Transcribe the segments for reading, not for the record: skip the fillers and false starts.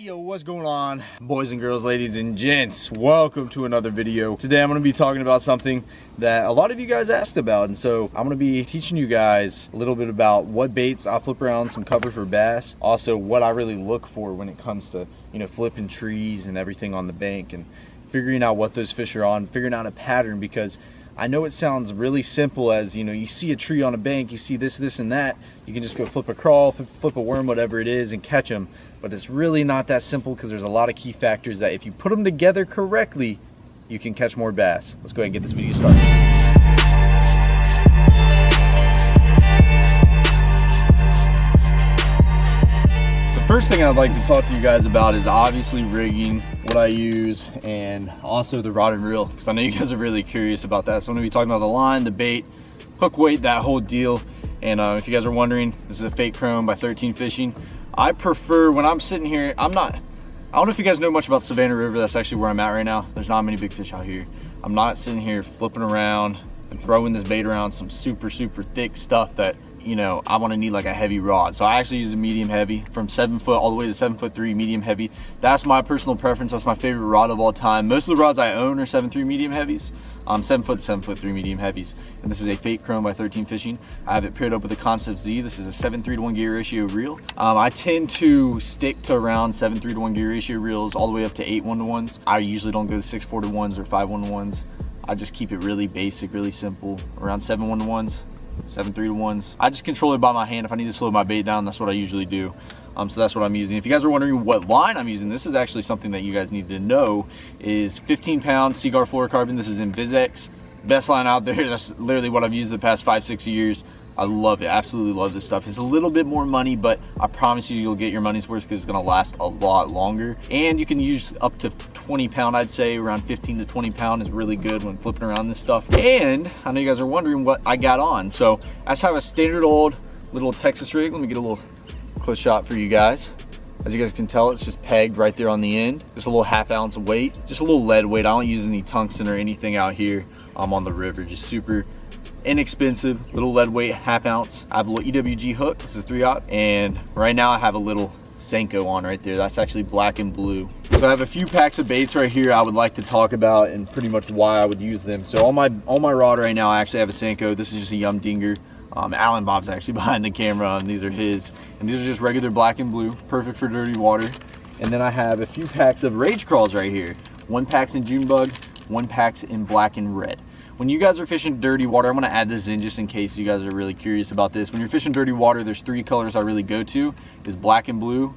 Yo, what's going on, boys and girls, ladies and gents? Welcome to another video. Today I'm going to be talking about something that a lot of you guys asked about, and so I'm going to be teaching you guys a little bit about what baits I flip around some cover for bass, also what I really look for when it comes to, you know, flipping trees and everything on the bank, and figuring out what those fish are on, figuring out a pattern, because I know it sounds really simple as, you know, you see a tree on a bank, you see this, and that, you can just go flip a crawl, flip a worm, whatever it is, and catch them. But it's really not that simple, because there's a lot of key factors that if you put them together correctly, you can catch more bass. Let's go ahead and get this video started. The first thing I'd like to talk to you guys about is obviously rigging, what I use, and also the rod and reel, because I know you guys are really curious about that. So I'm going to be talking about the line, the bait, hook weight, that whole deal. And if you guys are wondering, this is a Fake Chrome by 13 Fishing. I prefer, when I'm sitting here, I don't know if you guys know much about Savannah River. That's actually where I'm at right now. There's not many big fish out here. I'm not sitting here flipping around and throwing this bait around some super thick stuff that, you know, I want to need like a heavy rod. So I actually use a medium heavy, from 7 foot all the way to 7'3" medium heavy. That's my personal preference. That's my favorite rod of all time. Most of the rods I own are 7'3" medium heavies. 7 foot to 7'3" medium heavies. And this is a Fake Chrome by 13 Fishing. I have it paired up with the Concept Z. This is a 7:3 to 1 gear ratio reel. I tend to stick to around 7:3 to 1 gear ratio reels all the way up to 8 1-to-1s. I usually don't go to 6 4-to-1s or 5 1-to-1s. I just keep it really basic, really simple, around 7 1-to-1s, 7 3-to-1s. I just control it by my hand. If I need to slow my bait down, that's what I usually do. So that's what I'm using. If you guys are wondering what line I'm using, this is actually something that you guys need to know, is 15-pound Seaguar fluorocarbon. This is Invisex. Best line out there. That's literally what I've used the past 5-6 years. I love it. Absolutely love this stuff. It's a little bit more money, but I promise you, you'll get your money's worth, because it's going to last a lot longer. And you can use up to 20-pound, I'd say around 15 to 20 pound is really good when flipping around this stuff. And I know you guys are wondering what I got on. So I just have a standard old little Texas rig. Let me get a little close shot for you guys. As you guys can tell, it's just pegged right there on the end. Just a little 1/2 ounce of weight, just a little lead weight. I don't use any tungsten or anything out here. I'm on the river, just super inexpensive, little lead weight, 1/2 ounce. I have a little EWG hook. This is 3/0, and right now I have a little Senko on right there. That's actually black and blue. So I have a few packs of baits right here I would like to talk about, and pretty much why I would use them. So on my rod right now, I actually have a Senko. This is just a Yum Dinger. Alan Bob's actually behind the camera, and these are his. And these are just regular black and blue, perfect for dirty water. And then I have a few packs of Rage Crawls right here. 1 pack's in June Bug, 1 pack's in black and red. When you guys are fishing dirty water, I'm gonna add this in just in case you guys are really curious about this. When you're fishing dirty water, there's 3 colors I really go to, is black and blue,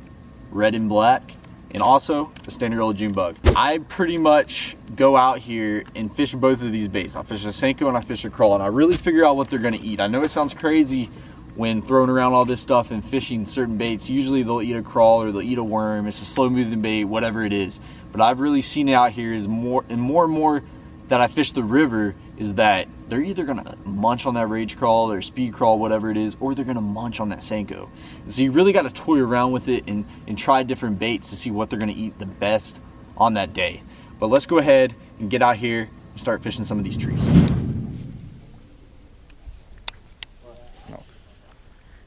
red and black, and also the standard old June Bug. I pretty much go out here and fish both of these baits. I fish a Senko and I fish a crawl, and I really figure out what they're gonna eat. I know it sounds crazy when throwing around all this stuff and fishing certain baits. Usually they'll eat a crawl or they'll eat a worm. It's a slow moving bait, whatever it is. But I've really seen it out here is more and more that I fish the river, is that they're either gonna munch on that Rage Crawl or Speed Crawl, whatever it is, or they're gonna munch on that Senko. And so you really gotta toy around with it and try different baits to see what they're gonna eat the best on that day. But let's go ahead and get out here and start fishing some of these trees. Oh.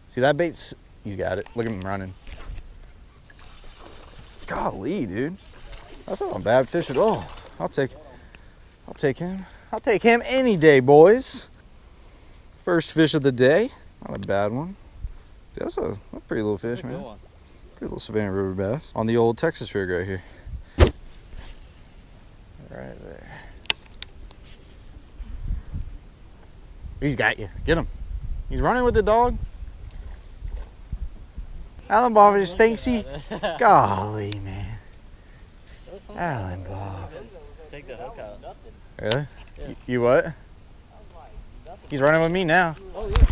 See that bait's, he's got it. Look at him running. Golly, dude. That's not a bad fish at all. I'll take him. I'll take him any day, boys. First fish of the day. Not a bad one. That's a pretty little fish, man. Pretty little Savannah River bass. On the old Texas rig right here. Right there. He's got you. Get him. He's running with the dog. Alan Bob just thinks he... Golly, man. Alan Bob. Take the hook out. Really? Yeah. You what? He's running with me now. Oh, yeah.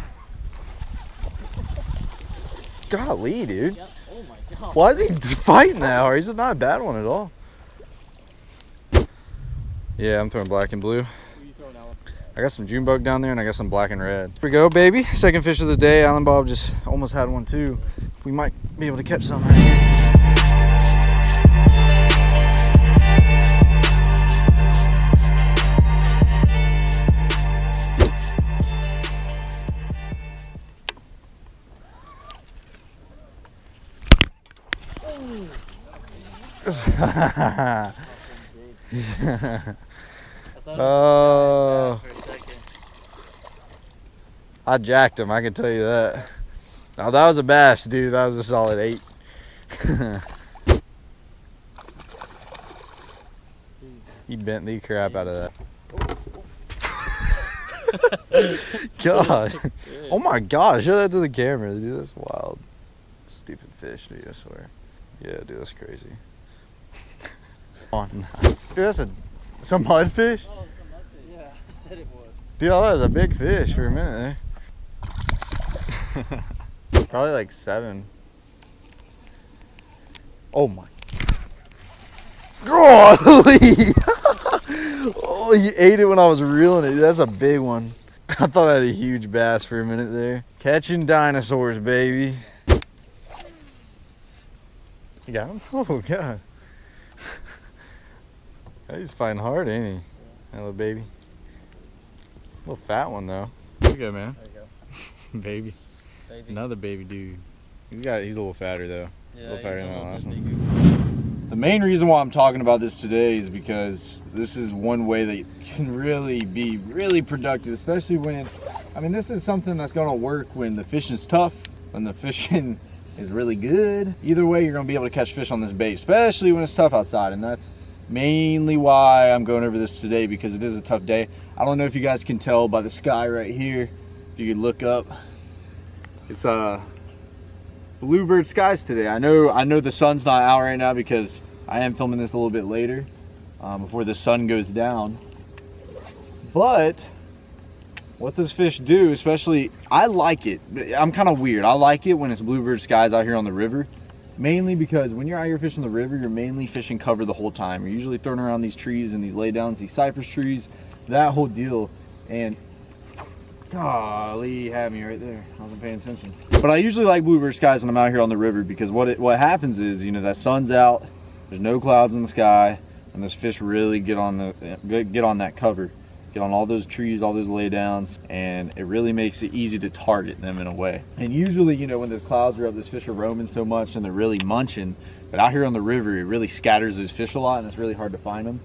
Golly, dude. Yeah. Oh my God. Why is he fighting that hard? He's not a bad one at all. Yeah, I'm throwing black and blue. Who are you throwing, Alan? I got some June Bug down there, and I got some black and red. Here we go, baby. Second fish of the day. Alan Bob just almost had one too. We might be able to catch something right here. Oh, I jacked him, I can tell you that. Now that was a bass, dude. That was a solid 8. He bent the crap out of that. God. Oh my gosh, show that to the camera, dude. That's wild. Stupid fish, dude, I swear. Yeah, dude, that's crazy. Oh, nice. Dude, that's some mudfish? Oh, some mudfish. Yeah, I said it was. Dude, I thought it was a big fish for a minute there. Probably like 7. Oh my. Golly! Oh, you ate it when I was reeling it. That's a big one. I thought I had a huge bass for a minute there. Catching dinosaurs, baby. You got him? Oh, God. He's fighting hard, ain't he? That little baby. Little fat one, though. There you go, man. There you go. Baby. Baby. Another baby dude. He's a little fatter, though. Yeah, a little he's fatter a than the little last bit one. bigger. The main reason why I'm talking about this today is because this is one way that you can really be really productive, especially when, this is something that's gonna work when the fishing's tough, when the fishing is really good. Either way, you're gonna be able to catch fish on this bait, especially when it's tough outside. And that's mainly why I'm going over this today, because it is a tough day. I don't know if you guys can tell by the sky right here. If you could look up, it's bluebird skies today. I know the sun's not out right now because I am filming this a little bit later, before the sun goes down. But what does fish do, especially, I like it. I'm kind of weird. I like it when it's bluebird skies out here on the river, mainly because when you're out here fishing the river, you're mainly fishing cover the whole time. You're usually throwing around these trees and these laydowns, these cypress trees, that whole deal. And golly, you had me right there. I wasn't paying attention. But I usually like bluebird skies when I'm out here on the river, because what happens is, that sun's out, there's no clouds in the sky, and those fish really get on that cover, get on all those trees, all those laydowns, and it really makes it easy to target them in a way. And usually, when those clouds are up, those fish are roaming so much and they're really munching. But out here on the river, it really scatters those fish a lot, and it's really hard to find them.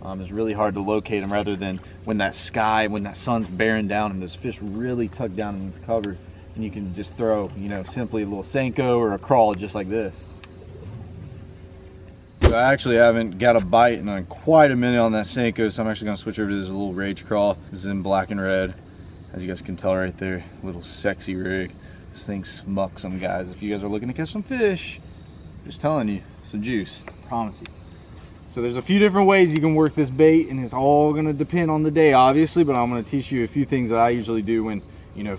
It's really hard to locate them, rather than when that sun's bearing down and those fish really tuck down in this cover, and you can just throw, simply a little Senko or a crawl just like this. So I actually haven't got a bite in quite a minute on that Senko, so I'm actually gonna switch over to this little Rage Crawl. This is in black and red, as you guys can tell right there. Little sexy rig. This thing smucks them, guys. If you guys are looking to catch some fish, just telling you, some juice, I promise you. So there's a few different ways you can work this bait, and it's all gonna depend on the day, obviously, but I'm gonna teach you a few things that I usually do when,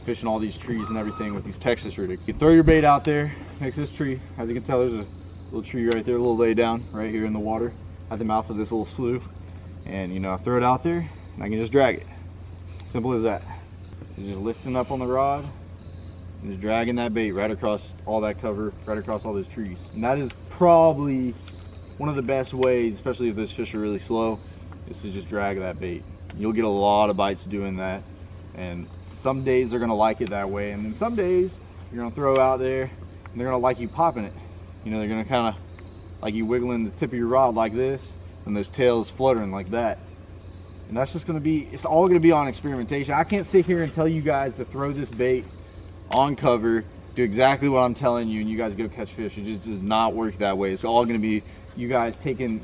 fishing all these trees and everything with these Texas rigs. You throw your bait out there next to this tree. As you can tell, there's a little tree right there, a little lay down right here in the water at the mouth of this little slough. And, I throw it out there, and I can just drag it. Simple as that. It's just lifting up on the rod, and just dragging that bait right across all that cover, right across all those trees. And that is probably one of the best ways, especially if those fish are really slow, is to just drag that bait. You'll get a lot of bites doing that, and some days they're gonna like it that way, and then some days you're gonna throw out there and they're gonna like you popping it. They're gonna kind of like you wiggling the tip of your rod like this, and those tails fluttering like that. And that's just gonna be, it's all gonna be on experimentation. I can't sit here and tell you guys to throw this bait on cover, do exactly what I'm telling you, and you guys go catch fish. It just does not work that way. It's all gonna be you guys taking,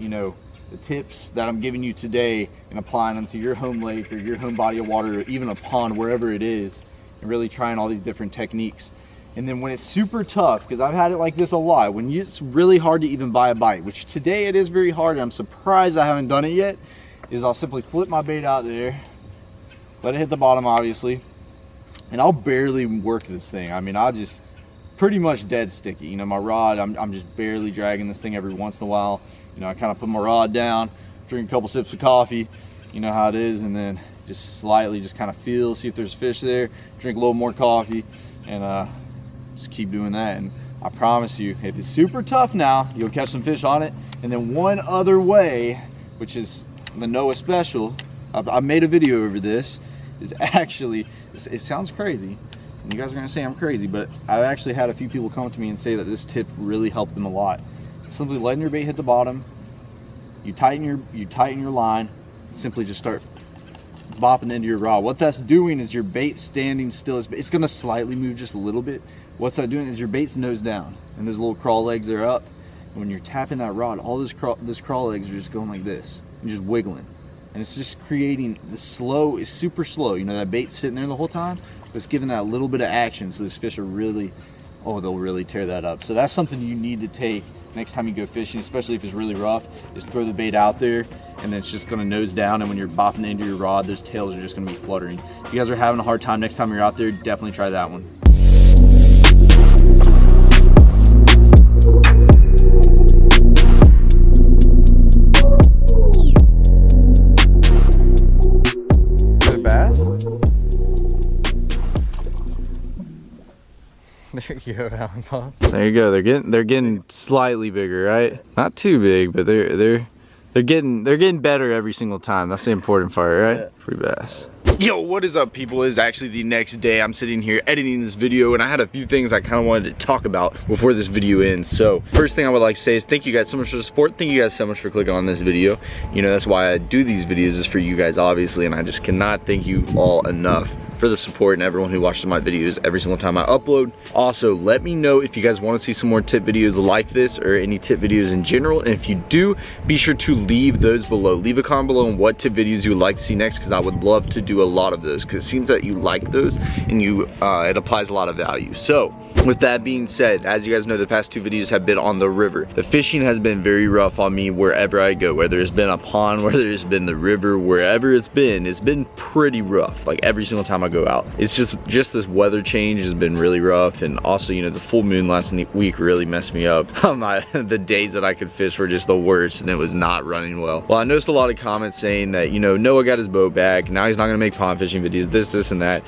the tips that I'm giving you today and applying them to your home lake or your home body of water, or even a pond, wherever it is, and really trying all these different techniques. And then when it's super tough, because I've had it like this a lot, when it's really hard to even buy a bite, which today it is very hard, and I'm surprised I haven't done it yet, is I'll simply flip my bait out there, let it hit the bottom, obviously, and I'll barely work this thing. I'll just pretty much dead sticky. My rod, I'm just barely dragging this thing every once in a while. I kind of put my rod down, drink a couple sips of coffee, you know how it is, and then just slightly just kind of feel, see if there's fish there, drink a little more coffee, and just keep doing that. And I promise you, if it's super tough now, you'll catch some fish on it. And then one other way, which is the Noah Special, I've made a video over this, is actually, it sounds crazy, and you guys are gonna say I'm crazy, but I've actually had a few people come to me and say that this tip really helped them a lot. Simply letting your bait hit the bottom, you tighten your line, simply just start bopping into your rod. What that's doing is your bait standing still. It's going to slightly move just a little bit. What's that doing is your bait's nose down and those little crawl legs are up. And when you're tapping that rod, all those crawl legs are just going like this and just wiggling. And it's just creating the slow, is super slow. You know, that bait's sitting there the whole time, but it's giving that little bit of action. So those fish are really, oh, they'll really tear that up. So that's something you need to take next time you go fishing, especially if it's really rough, is throw the bait out there and then it's just gonna nose down, and when you're bopping into your rod, those tails are just gonna be fluttering. If you guys are having a hard time next time you're out there, definitely try that one. There you go, Alan Pops. There you go. They're getting slightly bigger, right? Not too big, but they're getting better every single time. That's the important part, right? Yeah. Free bass. Yo, what is up, people? It is actually the next day. I'm sitting here editing this video, and I had a few things I kind of wanted to talk about before this video ends. So first thing I would like to say is thank you guys so much for the support. Thank you guys so much for clicking on this video. You know, that's why I do these videos, is for you guys, obviously, and I just cannot thank you all enough for the support and everyone who watches my videos every single time I upload. Also, let me know if you guys want to see some more tip videos like this, or any tip videos in general, and if you do, be sure to leave those below. Leave a comment below on what tip videos you would like to see next, because I would love to do a lot of those, because it seems that you like those and it applies a lot of value. So with that being said, as you guys know, the past 2 videos have been on the river. The fishing has been very rough on me wherever I go, whether it's been a pond, whether it's been the river, wherever it's been pretty rough. Like every single time I go out, it's just this weather change has been really rough. And also, you know, the full moon last week really messed me up. The days that I could fish were just the worst, and it was not running well. Well, I noticed a lot of comments saying that, you know, Noah got his boat back, now he's not gonna make pond fishing videos, this and that.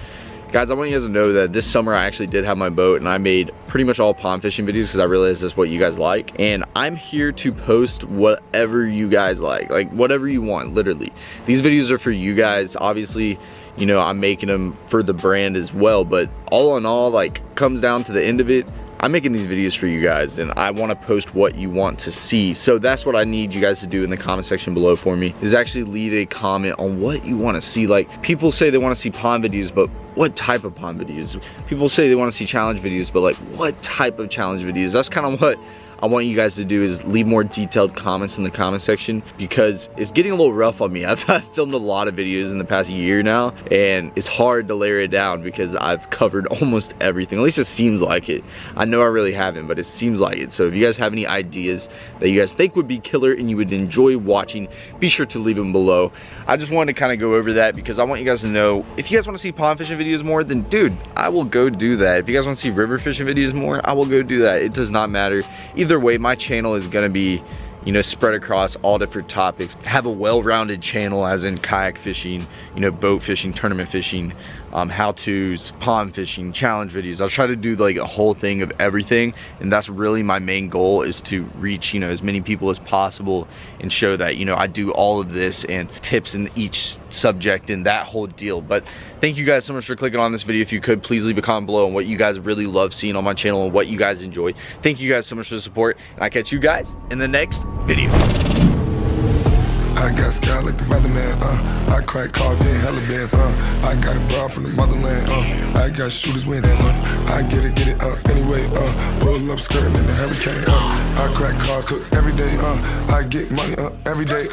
Guys, I want you guys to know that this summer I actually did have my boat, and I made pretty much all pond fishing videos because I realized that's what you guys like. And I'm here to post whatever you guys like whatever you want, literally. These videos are for you guys. Obviously, you know, I'm making them for the brand as well, but all in all, like, comes down to the end of it, I'm making these videos for you guys, and I want to post what you want to see. So that's what I need you guys to do in the comment section below for me, is actually leave a comment on what you want to see. Like, people say they want to see pond videos, but what type of pond videos? People say they want to see challenge videos, but like, what type of challenge videos? That's kind of what I want you guys to do, is leave more detailed comments in the comment section, because it's getting a little rough on me. I've filmed a lot of videos in the past year now, and it's hard to layer it down because I've covered almost everything. At least it seems like it. I know I really haven't, but it seems like it. So if you guys have any ideas that you guys think would be killer and you would enjoy watching, be sure to leave them below. I just wanted to kind of go over that because I want you guys to know, if you guys want to see pond fishing videos more, then dude, I will go do that. If you guys want to see river fishing videos more, I will go do that. It does not matter. Either way, my channel is gonna be, you know, spread across all different topics. Have a well-rounded channel, as in kayak fishing, you know, boat fishing, tournament fishing, how-tos, pond fishing, challenge videos. I'll try to do like a whole thing of everything, and that's really my main goal, is to reach, you know, as many people as possible and show that, you know, I do all of this and tips in each subject and that whole deal. But thank you guys so much for clicking on this video. If you could, please leave a comment below on what you guys really love seeing on my channel and what you guys enjoy. Thank you guys so much for the support, and I'll catch you guys in the next video. I got sky like the weatherman, I crack cars, get hella bands, I got a bra from the motherland, I got shooters with hands, I get it, anyway, roll up skirt in the hurricane, I crack cars, cook every day, I get money, every day,